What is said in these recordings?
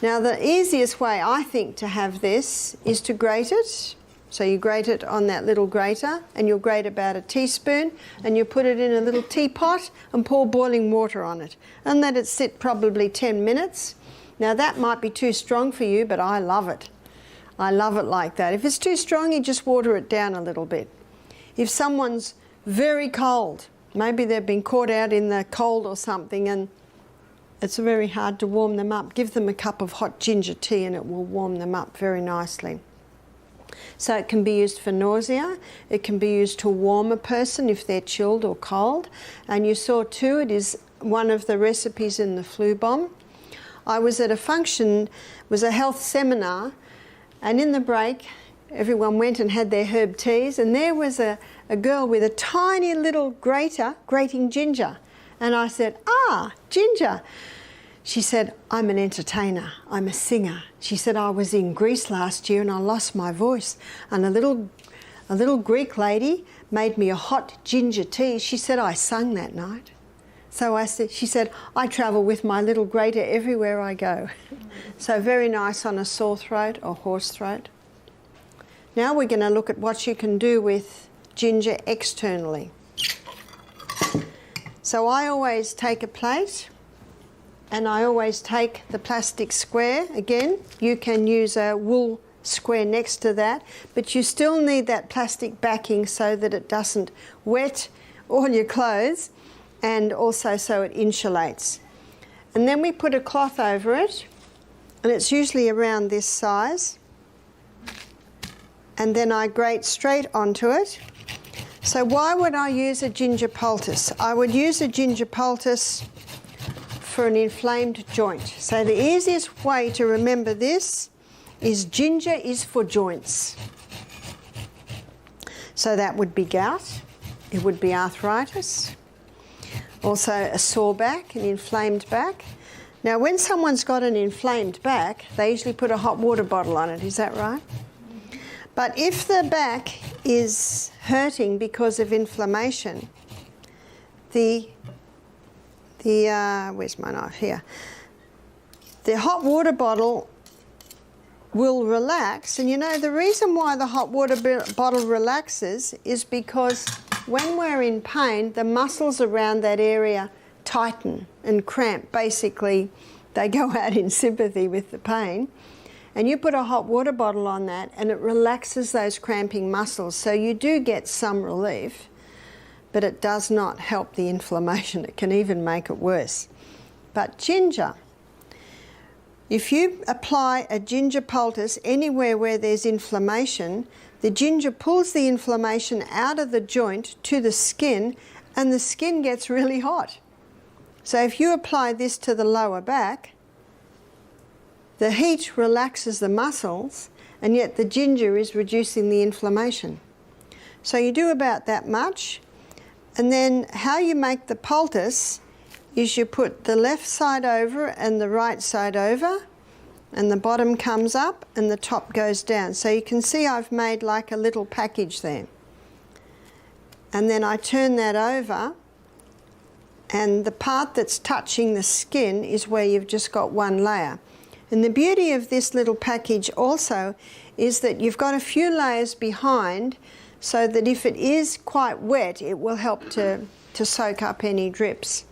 Now the easiest way I think to have this is to grate it. So you grate it on that little grater, and you'll grate about a teaspoon, and you put it in a little teapot and pour boiling water on it and let it sit probably 10 minutes. Now that might be too strong for you, but I love it. I love it like that. If it's too strong, you just water it down a little bit. If someone's very cold, maybe they've been caught out in the cold or something and it's very hard to warm them up, give them a cup of hot ginger tea and it will warm them up very nicely. So it can be used for nausea, it can be used to warm a person if they're chilled or cold. And you saw too, it is one of the recipes in the flu bomb. I was at a function, it was a health seminar, and in the break everyone went and had their herb teas, and there was a girl with a tiny little grater grating ginger. And I said, "Ah, ginger." She said, "I'm an entertainer, I'm a singer." She said, "I was in Greece last year and I lost my voice, and a little Greek lady made me a hot ginger tea." She said, "I sung that night." So she said, "I travel with my little grater everywhere I go." So very nice on a sore throat or hoarse throat. Now we're going to look at what you can do with ginger externally. So I always take a plate and I always take the plastic square. Again, you can use a wool square next to that, but you still need that plastic backing so that it doesn't wet all your clothes, and also so it insulates. And then we put a cloth over it, and it's usually around this size. And then I grate straight onto it. So why would I use a ginger poultice? I would use a ginger poultice for an inflamed joint. So the easiest way to remember this is ginger is for joints. So that would be gout, it would be arthritis, also a sore back, an inflamed back. Now when someone's got an inflamed back, they usually put a hot water bottle on it, is that right? But if the back is hurting because of inflammation, where's my knife? Here. The hot water bottle will relax, and you know the reason why the hot water bottle relaxes is because when we're in pain, the muscles around that area tighten and cramp. Basically, they go out in sympathy with the pain. And you put a hot water bottle on that and it relaxes those cramping muscles. So you do get some relief, but it does not help the inflammation. It can even make it worse. But ginger, if you apply a ginger poultice anywhere where there's inflammation, the ginger pulls the inflammation out of the joint to the skin, and the skin gets really hot. So if you apply this to the lower back, the heat relaxes the muscles, and yet the ginger is reducing the inflammation. So you do about that much, and then how you make the poultice is you put the left side over and the right side over, and the bottom comes up and the top goes down. So you can see I've made like a little package there. And then I turn that over, and the part that's touching the skin is where you've just got one layer. And the beauty of this little package also is that you've got a few layers behind, so that if it is quite wet, it will help to soak up any drips.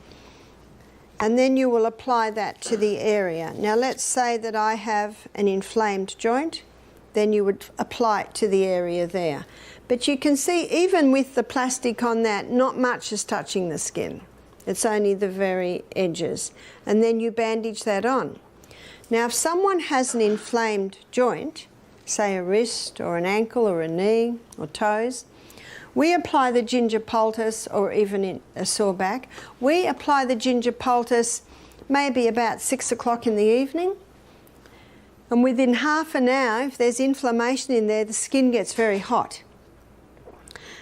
And then you will apply that to the area. Now let's say that I have an inflamed joint, then you would apply it to the area there. But you can see even with the plastic on that, not much is touching the skin. It's only the very edges. And then you bandage that on. Now if someone has an inflamed joint, say a wrist or an ankle or a knee or toes, we apply the ginger poultice, or even in a sore back, we apply the ginger poultice maybe about 6 o'clock in the evening. And within half an hour, if there's inflammation in there, the skin gets very hot.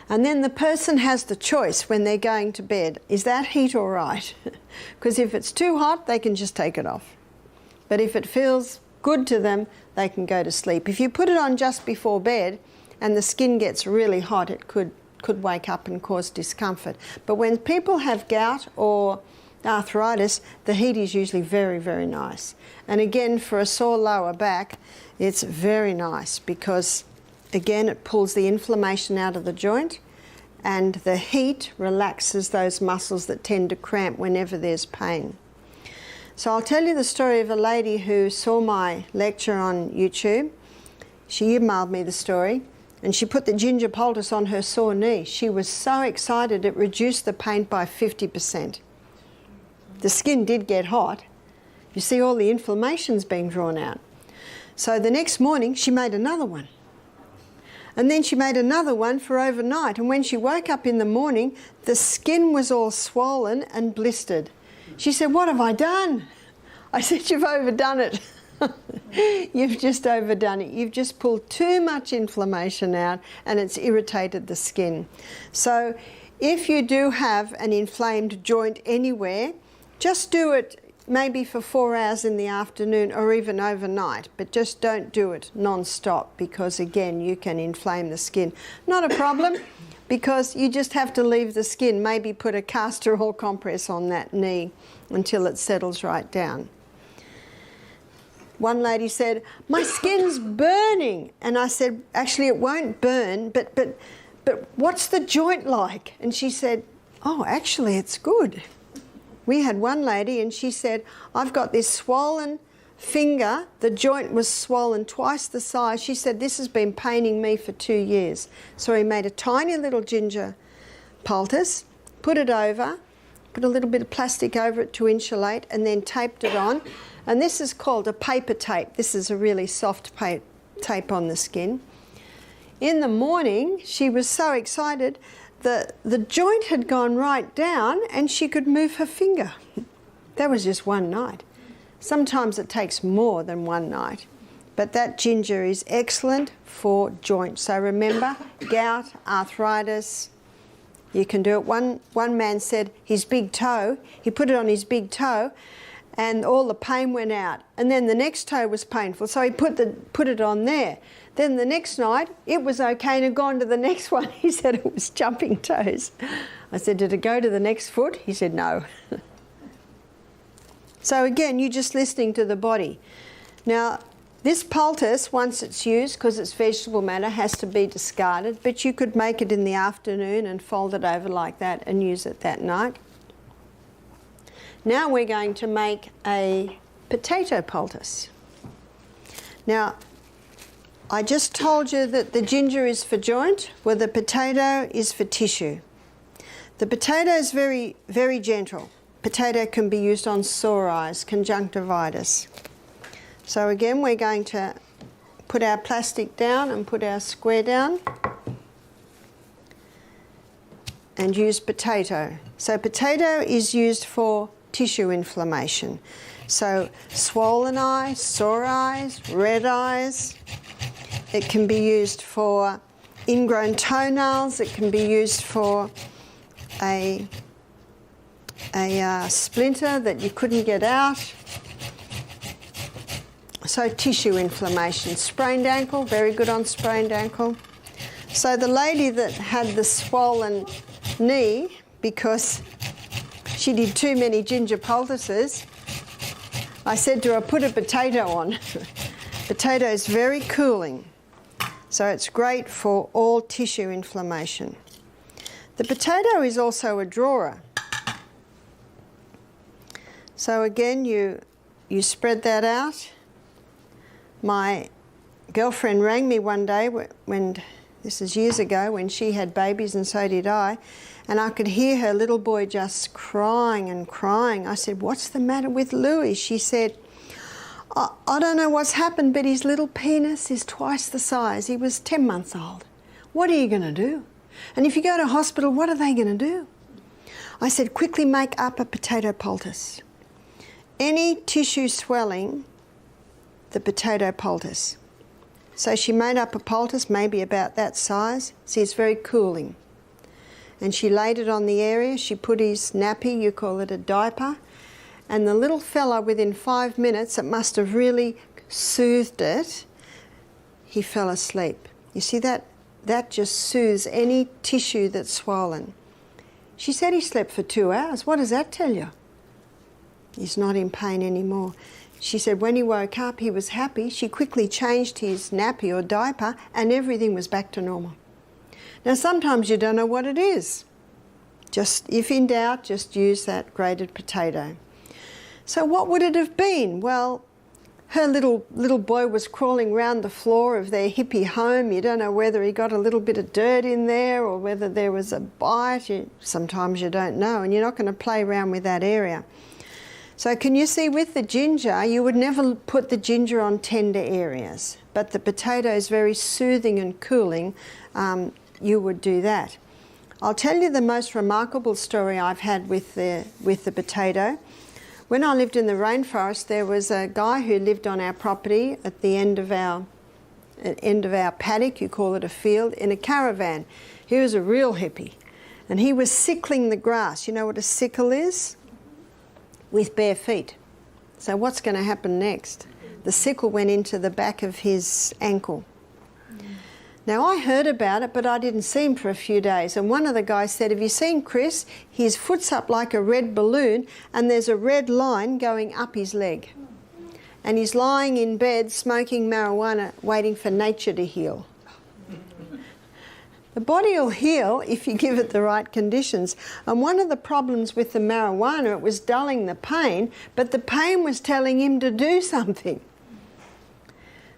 And then the person has the choice when they're going to bed, is that heat all right? Because if it's too hot, they can just take it off. But if it feels good to them, they can go to sleep. If you put it on just before bed and the skin gets really hot, it could wake up and cause discomfort. But when people have gout or arthritis, the heat is usually very, very nice. And again, for a sore lower back, it's very nice because, again, it pulls the inflammation out of the joint, and the heat relaxes those muscles that tend to cramp whenever there's pain. So I'll tell you the story of a lady who saw my lecture on YouTube. She emailed me the story, and she put the ginger poultice on her sore knee. She was so excited it reduced the pain by 50%. The skin did get hot. You see, all the inflammation's being drawn out. So the next morning she made another one. And then she made another one for overnight. And when she woke up in the morning, the skin was all swollen and blistered. She said, "What have I done?" I said, "You've overdone it." You've just overdone it. You've just pulled too much inflammation out and it's irritated the skin. So if you do have an inflamed joint anywhere, just do it maybe for 4 hours in the afternoon or even overnight, but just don't do it non-stop because, again, you can inflame the skin. Not a problem because you just have to leave the skin, maybe put a castor oil compress on that knee until it settles right down. One lady said, "My skin's burning." And I said, "Actually, it won't burn, but what's the joint like?" And she said, "Oh, actually, it's good." We had one lady and she said, "I've got this swollen finger. The joint was swollen twice the size." She said, "This has been paining me for 2 years." So we made a tiny little ginger poultice, put it over, put a little bit of plastic over it to insulate, and then taped it on. And this is called a paper tape. This is a really soft tape on the skin. In the morning, she was so excited that the joint had gone right down and she could move her finger. That was just one night. Sometimes it takes more than one night. But that ginger is excellent for joints. So remember, gout, arthritis, you can do it. One man said his big toe, he put it on his big toe and all the pain went out. And then the next toe was painful, so he put it on there. Then the next night, it was okay and had gone to the next one. He said it was jumping toes. I said, "Did it go to the next foot?" He said, "No." So again, you're just listening to the body. Now, this poultice, once it's used, because it's vegetable matter, has to be discarded, but you could make it in the afternoon and fold it over like that and use it that night. Now we're going to make a potato poultice. Now, I just told you that the ginger is for joint, well, the potato is for tissue. The potato is very, very gentle. Potato can be used on sore eyes, conjunctivitis. So again, we're going to put our plastic down and put our square down and use potato. So potato is used for tissue inflammation. So swollen eyes, sore eyes, red eyes. It can be used for ingrown toenails. It can be used for a splinter that you couldn't get out. So tissue inflammation. Sprained ankle, very good on sprained ankle. So the lady that had the swollen knee because she did too many ginger poultices, I said to her, "Put a potato on." Potato is very cooling, so it's great for all tissue inflammation. The potato is also a drawer. So again, you spread that out. My girlfriend rang me one day, when this is years ago, when she had babies and so did I, and I could hear her little boy just crying and crying. I said, "What's the matter with Louis?" She said, I don't know what's happened, but his little penis is twice the size. He was 10 months old. What are you going to do? And if you go to hospital, what are they going to do?" I said, "Quickly make up a potato poultice. Any tissue swelling, the potato poultice." So she made up a poultice, maybe about that size. See, it's very cooling. And she laid it on the area. She put his nappy, you call it a diaper. And the little fella, within 5 minutes, it must have really soothed it, he fell asleep. You see, that just soothes any tissue that's swollen. She said he slept for 2 hours. What does that tell you? He's not in pain anymore. She said when he woke up, he was happy. She quickly changed his nappy or diaper and everything was back to normal. Now, sometimes you don't know what it is. Just, if in doubt, just use that grated potato. So what would it have been? Well, her little boy was crawling round the floor of their hippie home. You don't know whether he got a little bit of dirt in there or whether there was a bite. Sometimes you don't know, and you're not going to play around with that area. So can you see with the ginger, you would never put the ginger on tender areas, but the potato is very soothing and cooling. You would do that. I'll tell you the most remarkable story I've had with the potato. When I lived in the rainforest, there was a guy who lived on our property at the end of our paddock, you call it a field, in a caravan. He was a real hippie, and he was sickling the grass. You know what a sickle is? With bare feet. So what's going to happen next? The sickle went into the back of his ankle. Now, I heard about it, but I didn't see him for a few days. And one of the guys said, have you seen Chris? His foot's up like a red balloon and there's a red line going up his leg. And he's lying in bed smoking marijuana, waiting for nature to heal. The body will heal if you give it the right conditions. And one of the problems with the marijuana, it was dulling the pain, but the pain was telling him to do something.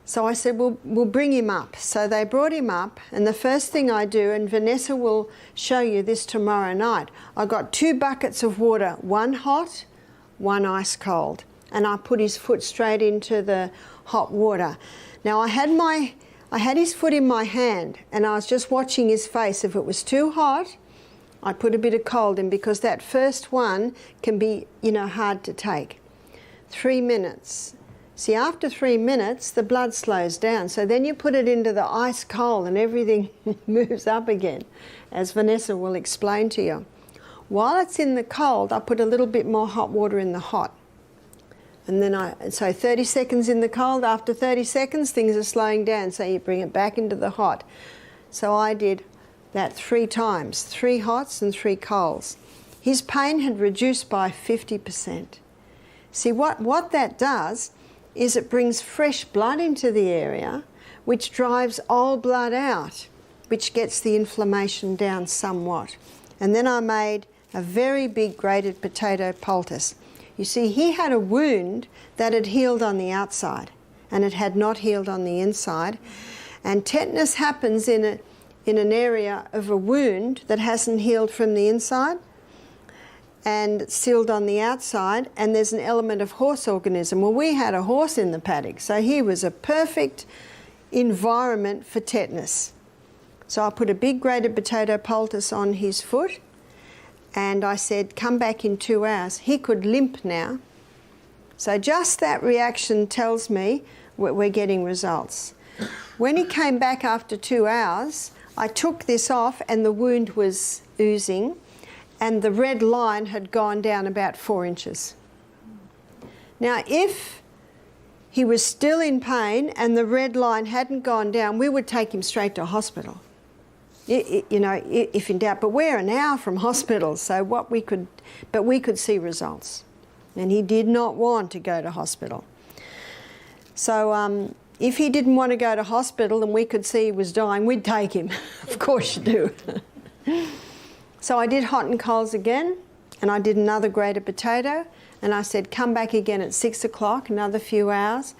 So I said, we'll bring him up. So they brought him up, and the first thing I do, and Vanessa will show you this tomorrow night, I got 2 buckets of water, one hot, one ice cold. And I put his foot straight into the hot water. Now I had his foot in my hand and I was just watching his face. If it was too hot, I put a bit of cold in, because that first one can be, hard to take. 3 minutes. See, after 3 minutes, the blood slows down. So then you put it into the ice cold and everything moves up again, as Vanessa will explain to you. While it's in the cold, I put a little bit more hot water in the hot. And then so 30 seconds in the cold, after 30 seconds, things are slowing down, so you bring it back into the hot. So I did that 3 times, 3 hots and 3 colds. His pain had reduced by 50%. See, what that does is it brings fresh blood into the area, which drives old blood out, which gets the inflammation down somewhat. And then I made a very big grated potato poultice. You see, he had a wound that had healed on the outside and it had not healed on the inside. And tetanus happens in an area of a wound that hasn't healed from the inside and sealed on the outside, and there's an element of horse organism. Well, we had a horse in the paddock, so he was a perfect environment for tetanus. So I put a big grated potato poultice on his foot, and I said, come back in 2 hours. He could limp now. So just that reaction tells me we're getting results. When he came back after 2 hours, I took this off and the wound was oozing, and the red line had gone down about 4 inches. Now, if he was still in pain and the red line hadn't gone down, we would take him straight to hospital. If in doubt, but we're an hour from hospital, so we could see results. And he did not want to go to hospital. So if he didn't want to go to hospital and we could see he was dying, we'd take him. Of course you do. So I did hot and colds again, and I did another grated potato, and I said, come back again at 6 o'clock, another few hours.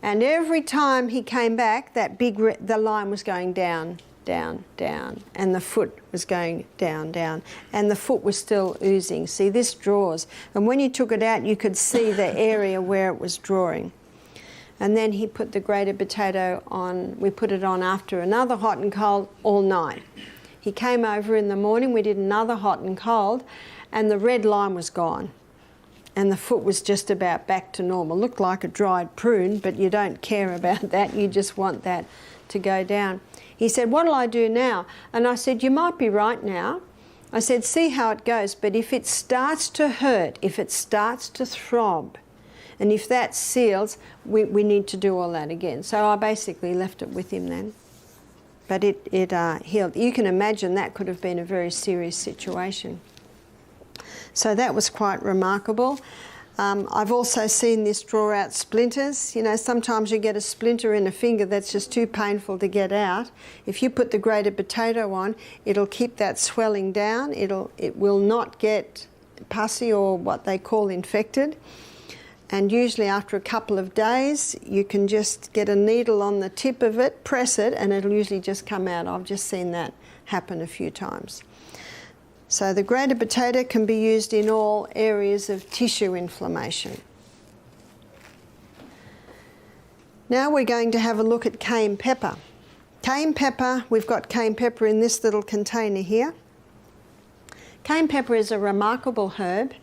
And every time he came back, the line was going down, down, down, and the foot was going down, down, and the foot was still oozing. See, this draws, and when you took it out, you could see the area where it was drawing. And then he put the grated potato on, we put it on after another hot and cold all night. He came over in the morning, we did another hot and cold, and the red line was gone. And the foot was just about back to normal. Looked like a dried prune, but you don't care about that, you just want that to go down. He said, what'll I do now? And I said, you might be right now. I said, see how it goes, but if it starts to hurt, if it starts to throb, and if that seals, we need to do all that again. So I basically left it with him then. But it healed. You can imagine that could have been a very serious situation. So that was quite remarkable. I've also seen this draw out splinters. You know, sometimes you get a splinter in a finger that's just too painful to get out. If you put the grated potato on, it'll keep that swelling down. It will not get pussy or what they call infected. And usually after a couple of days, you can just get a needle on the tip of it, press it, and it'll usually just come out. I've just seen that happen a few times. So the grated potato can be used in all areas of tissue inflammation. Now we're going to have a look at cayenne pepper. Cayenne pepper, we've got cayenne pepper in this little container here. Cayenne pepper is a remarkable herb.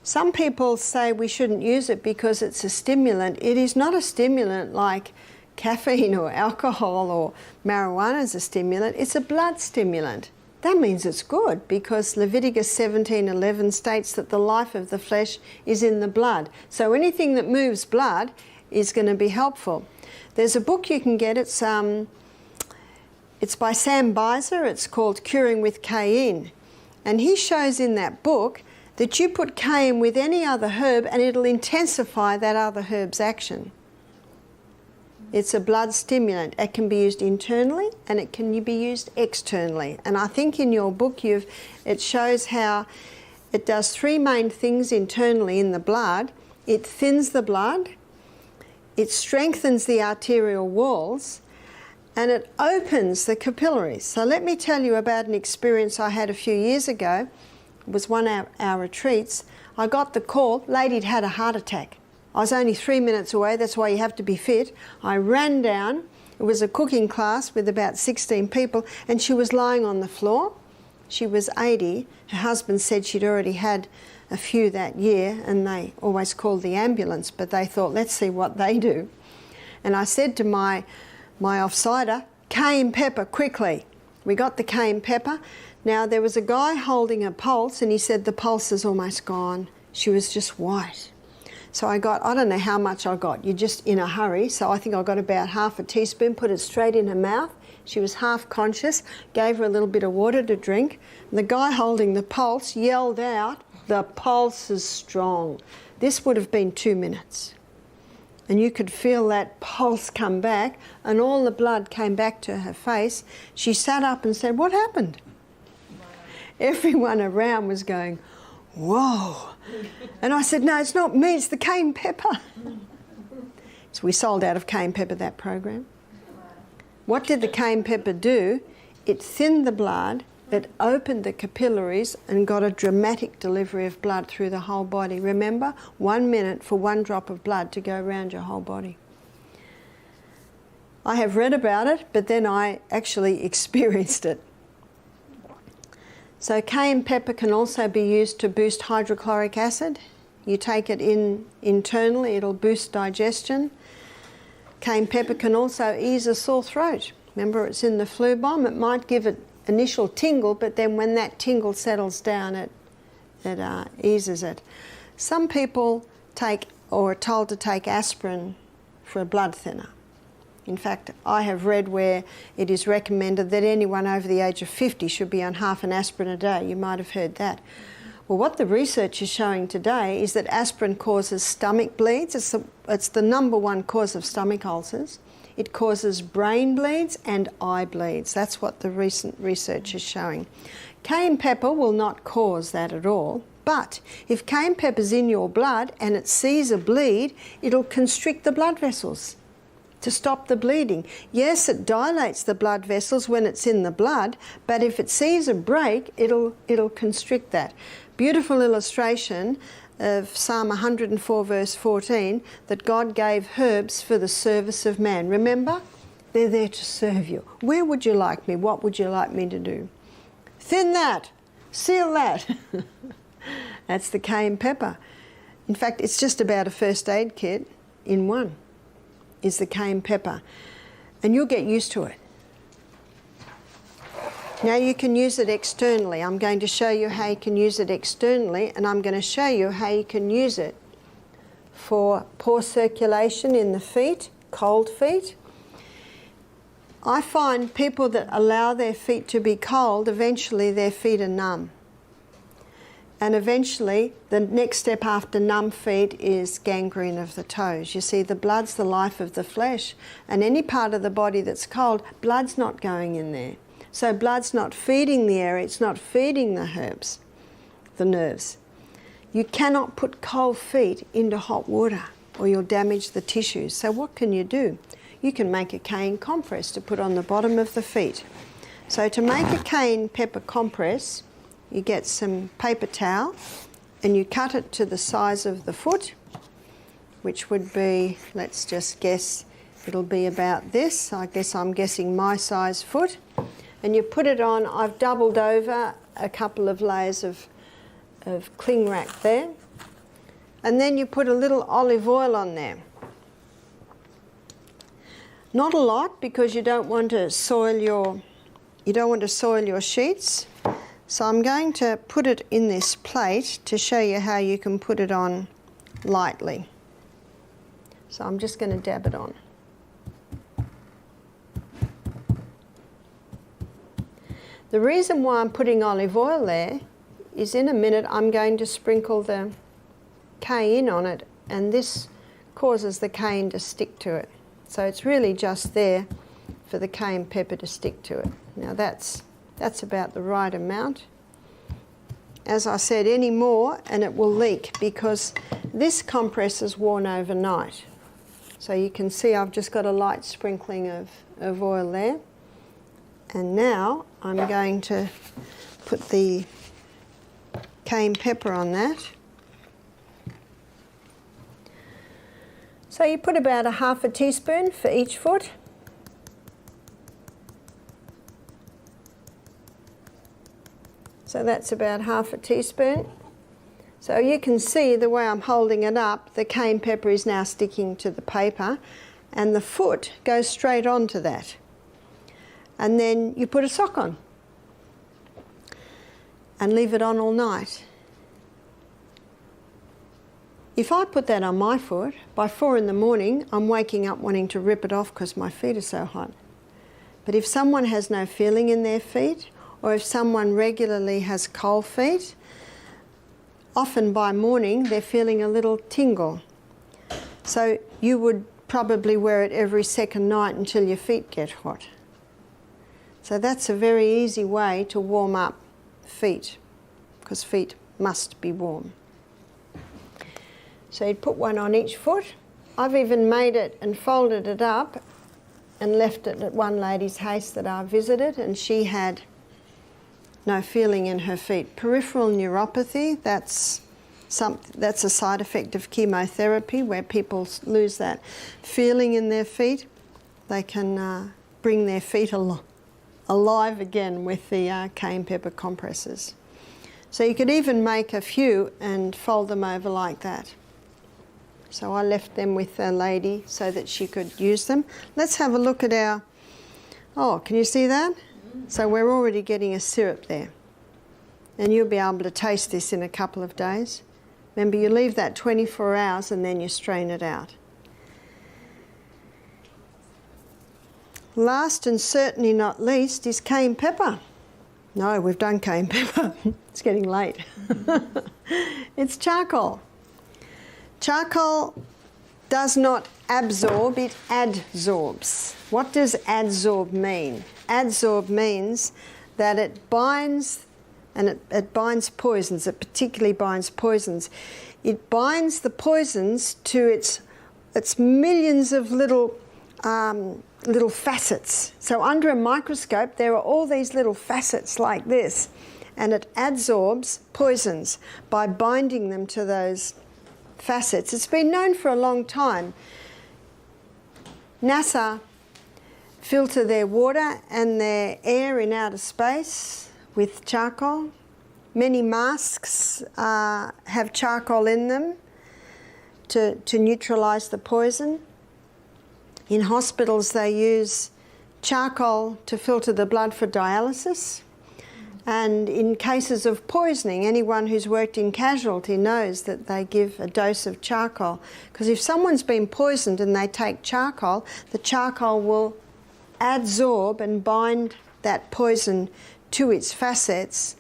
Some people say we shouldn't use it because it's a stimulant. It is not a stimulant like caffeine or alcohol or marijuana is a stimulant. It's a blood stimulant. That means it's good because Leviticus 17:11 states that the life of the flesh is in the blood. So anything that moves blood is going to be helpful. There's a book you can get. It's by Sam Beiser. It's called Curing with Cayenne. And he shows in that book that you put cayenne with any other herb and it'll intensify that other herb's action. It's a blood stimulant. It can be used internally and it can be used externally. And I think in your book it shows how it does three main things internally in the blood. It thins the blood, it strengthens the arterial walls, and it opens the capillaries. So let me tell you about an experience I had a few years ago. It was one of our retreats. I got the call, lady'd had a heart attack. I was only 3 minutes away, that's why you have to be fit. I ran down, it was a cooking class with about 16 people, and she was lying on the floor. She was 80. Her husband said she'd already had a few that year, and they always called the ambulance, but they thought, let's see what they do. And I said to my offsider, cayenne pepper, quickly. We got the cayenne pepper. Now, there was a guy holding a pulse, and he said, the pulse is almost gone. She was just white. So I don't know how much I got. You're just in a hurry. So I think I got about half a teaspoon, put it straight in her mouth. She was half conscious, gave her a little bit of water to drink. And the guy holding the pulse yelled out, the pulse is strong. This would have been 2 minutes. And you could feel that pulse come back and all the blood came back to her face. She sat up and said, what happened? Everyone around was going, whoa. And I said, no, it's not me, it's the cayenne pepper. So we sold out of cayenne pepper that program. What did the cayenne pepper do? It thinned the blood, it opened the capillaries and got a dramatic delivery of blood through the whole body. Remember, 1 minute for 1 drop of blood to go around your whole body. I have read about it, but then I actually experienced it. So cayenne pepper can also be used to boost hydrochloric acid. You take it in internally, it'll boost digestion. Cayenne pepper can also ease a sore throat. Remember, it's in the flu bomb. It might give it initial tingle, but then when that tingle settles down, it eases it. Some people take or are told to take aspirin for a blood thinner. In fact, I have read where it is recommended that anyone over the age of 50 should be on half an aspirin a day. You might have heard that. Well, what the research is showing today is that aspirin causes stomach bleeds. It's the #1 cause of stomach ulcers. It causes brain bleeds and eye bleeds. That's what the recent research is showing. Cayenne pepper will not cause that at all. But if cayenne pepper's in your blood and it sees a bleed, it'll constrict the blood vessels to stop the bleeding. Yes, it dilates the blood vessels when it's in the blood, but if it sees a break, it'll constrict that. Beautiful illustration of Psalm 104 verse 14, that God gave herbs for the service of man. Remember? They're there to serve you. Where would you like me? What would you like me to do? Thin that. Seal that. That's the cayenne pepper. In fact, it's just about a first aid kit in one, is the cayenne pepper. And you'll get used to it. Now you can use it externally. I'm going to show you how you can use it externally, and I'm going to show you how you can use it for poor circulation in the feet, cold feet. I find people that allow their feet to be cold, eventually their feet are numb. And eventually, the next step after numb feet is gangrene of the toes. You see, the blood's the life of the flesh, and any part of the body that's cold, blood's not going in there. So blood's not feeding the area, it's not feeding the herbs, the nerves. You cannot put cold feet into hot water or you'll damage the tissues. So what can you do? You can make a cayenne compress to put on the bottom of the feet. So to make a cayenne pepper compress, you get some paper towel and you cut it to the size of the foot, which would be, let's just guess, it'll be about this. I guess I'm guessing my size foot. And you put it on, I've doubled over a couple of layers of cling wrap there. And then you put a little olive oil on there. Not a lot, because you don't want to soil your sheets. So I'm going to put it in this plate to show you how you can put it on lightly. So I'm just going to dab it on. The reason why I'm putting olive oil there is in a minute I'm going to sprinkle the cayenne on it, and this causes the cayenne to stick to it. So it's really just there for the cayenne pepper to stick to it. Now that's about the right amount. As I said, any more and it will leak, because this compress is worn overnight. So you can see I've just got a light sprinkling of oil there. And now I'm going to put the cayenne pepper on that. So you put about a half a teaspoon for each foot. So that's about half a teaspoon. So you can see the way I'm holding it up, the cayenne pepper is now sticking to the paper, and the foot goes straight onto that. And then you put a sock on and leave it on all night. If I put that on my foot, by 4 in the morning, I'm waking up wanting to rip it off because my feet are so hot. But if someone has no feeling in their feet, or if someone regularly has cold feet, often by morning they're feeling a little tingle. So you would probably wear it every second night until your feet get hot. So that's a very easy way to warm up feet, because feet must be warm. So you'd put one on each foot. I've even made it and folded it up and left it at one lady's house that I visited, and she had no feeling in her feet. Peripheral neuropathy, that's a side effect of chemotherapy, where people lose that feeling in their feet. They can bring their feet alive again with the cayenne pepper compresses. So you could even make a few and fold them over like that. So I left them with a lady so that she could use them. Let's have a look at our, oh, can you see that? So we're already getting a syrup there. And you'll be able to taste this in a couple of days. Remember, you leave that 24 hours and then you strain it out. Last and certainly not least is cayenne pepper. No, we've done cayenne pepper. It's getting late. It's charcoal. Charcoal does not absorb, it adsorbs. What does adsorb mean? Adsorb means that it binds, and it binds poisons. It particularly binds poisons. It binds the poisons to its millions of little facets. So under a microscope there are all these little facets like this, and it adsorbs poisons by binding them to those facets. It's been known for a long time. NASA filter their water and their air in outer space with charcoal. Many masks have charcoal in them to neutralise the poison. In hospitals they use charcoal to filter the blood for dialysis. And in cases of poisoning, anyone who's worked in casualty knows that they give a dose of charcoal. Because if someone's been poisoned and they take charcoal, the charcoal will adsorb and bind that poison to its facets,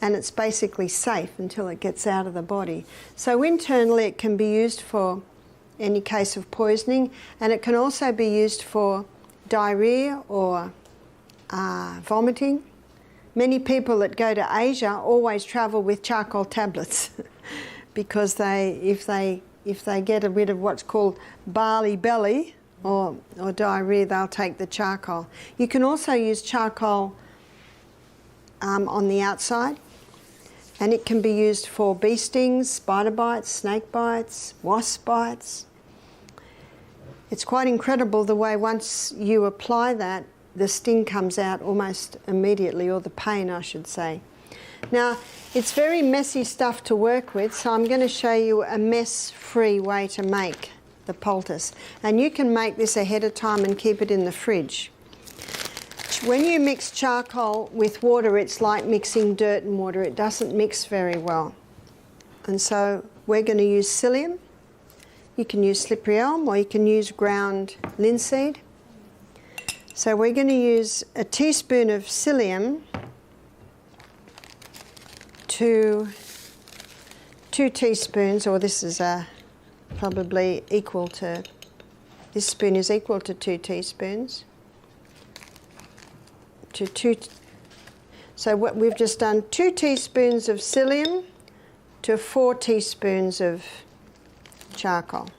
and it's basically safe until it gets out of the body. So internally it can be used for any case of poisoning, and it can also be used for diarrhea or vomiting. Many people that go to Asia always travel with charcoal tablets because if they get rid of what's called barley belly or diarrhea, they'll take the charcoal. You can also use charcoal on the outside, and it can be used for bee stings, spider bites, snake bites, wasp bites. It's quite incredible the way once you apply that, the sting comes out almost immediately, or the pain, I should say. Now, it's very messy stuff to work with, so I'm going to show you a mess-free way to make the poultice. And you can make this ahead of time and keep it in the fridge. When you mix charcoal with water, it's like mixing dirt and water. It doesn't mix very well. And so we're going to use psyllium. You can use slippery elm, or you can use ground linseed. So we're going to use a teaspoon of psyllium to 2 teaspoons, or this is probably equal to, this spoon is equal to 2 teaspoons. So what we've just done, 2 teaspoons of psyllium to 4 teaspoons of charcoal.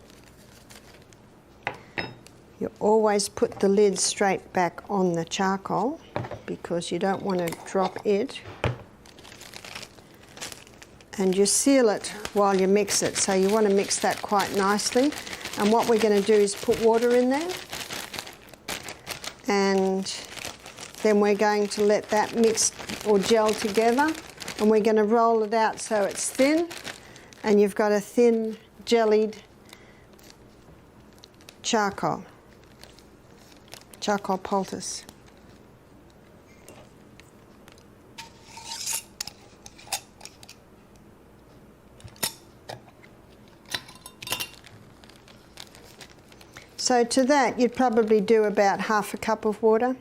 You always put the lid straight back on the charcoal because you don't want to drop it. And you seal it while you mix it, so you want to mix that quite nicely. And what we're going to do is put water in there, and then we're going to let that mix or gel together, and we're going to roll it out so it's thin, and you've got a thin jellied charcoal poultice. So to that, you'd probably do about half a cup of water.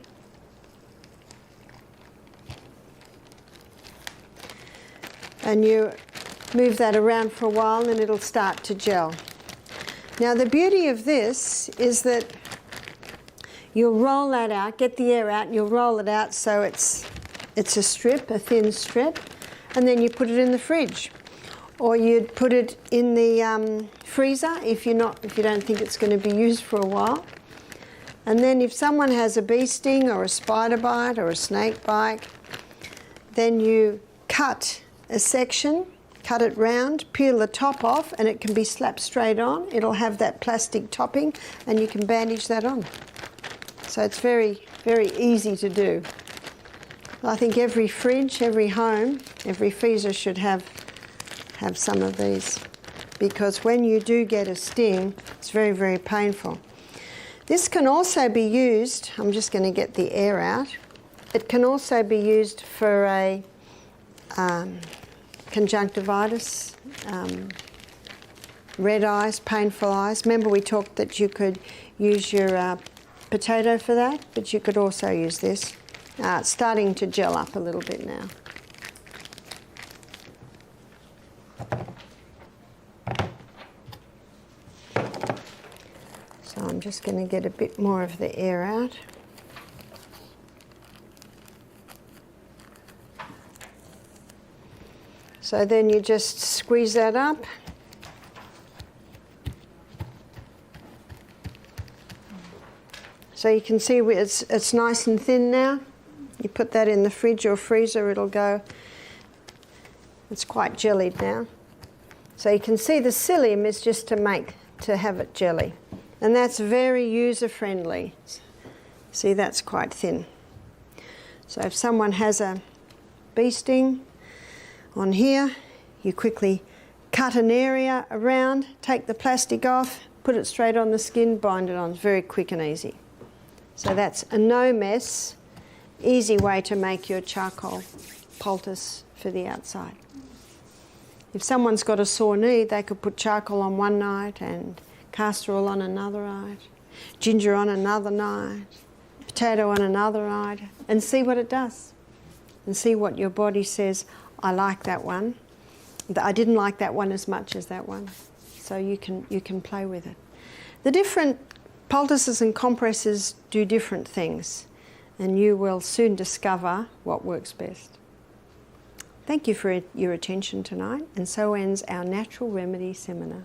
And you move that around for a while and it'll start to gel. Now the beauty of this is that you'll roll that out, get the air out, and you'll roll it out so it's a strip, a thin strip, and then you put it in the fridge. Or you'd put it in the freezer if you don't think it's going to be used for a while. And then if someone has a bee sting or a spider bite or a snake bite, then you cut a section, cut it round, peel the top off, and it can be slapped straight on. It'll have that plastic topping, and you can bandage that on. So it's very, very easy to do. I think every fridge, every home, every freezer should have some of these, because when you do get a sting, it's very, very painful. This can also be used, I'm just going to get the air out, it can also be used for a conjunctivitis, red eyes, painful eyes. Remember we talked that you could use your potato for that, but you could also use this. It's starting to gel up a little bit now. So I'm just going to get a bit more of the air out. So then you just squeeze that up. So you can see it's nice and thin now. You put that in the fridge or freezer, it'll go, it's quite jellied now. So you can see the psyllium is just to have it jelly. And that's very user-friendly. See, that's quite thin. So if someone has a bee sting on here, you quickly cut an area around, take the plastic off, put it straight on the skin, bind it on. It's very quick and easy. So that's a no-mess, easy way to make your charcoal poultice for the outside. If someone's got a sore knee, they could put charcoal on one night and castor oil on another night, ginger on another night, potato on another night, and see what it does. And see what your body says, I like that one. I didn't like that one as much as that one. So you can play with it. The different poultices and compresses do different things, and you will soon discover what works best. Thank you for your attention tonight, and so ends our Natural Remedy seminar.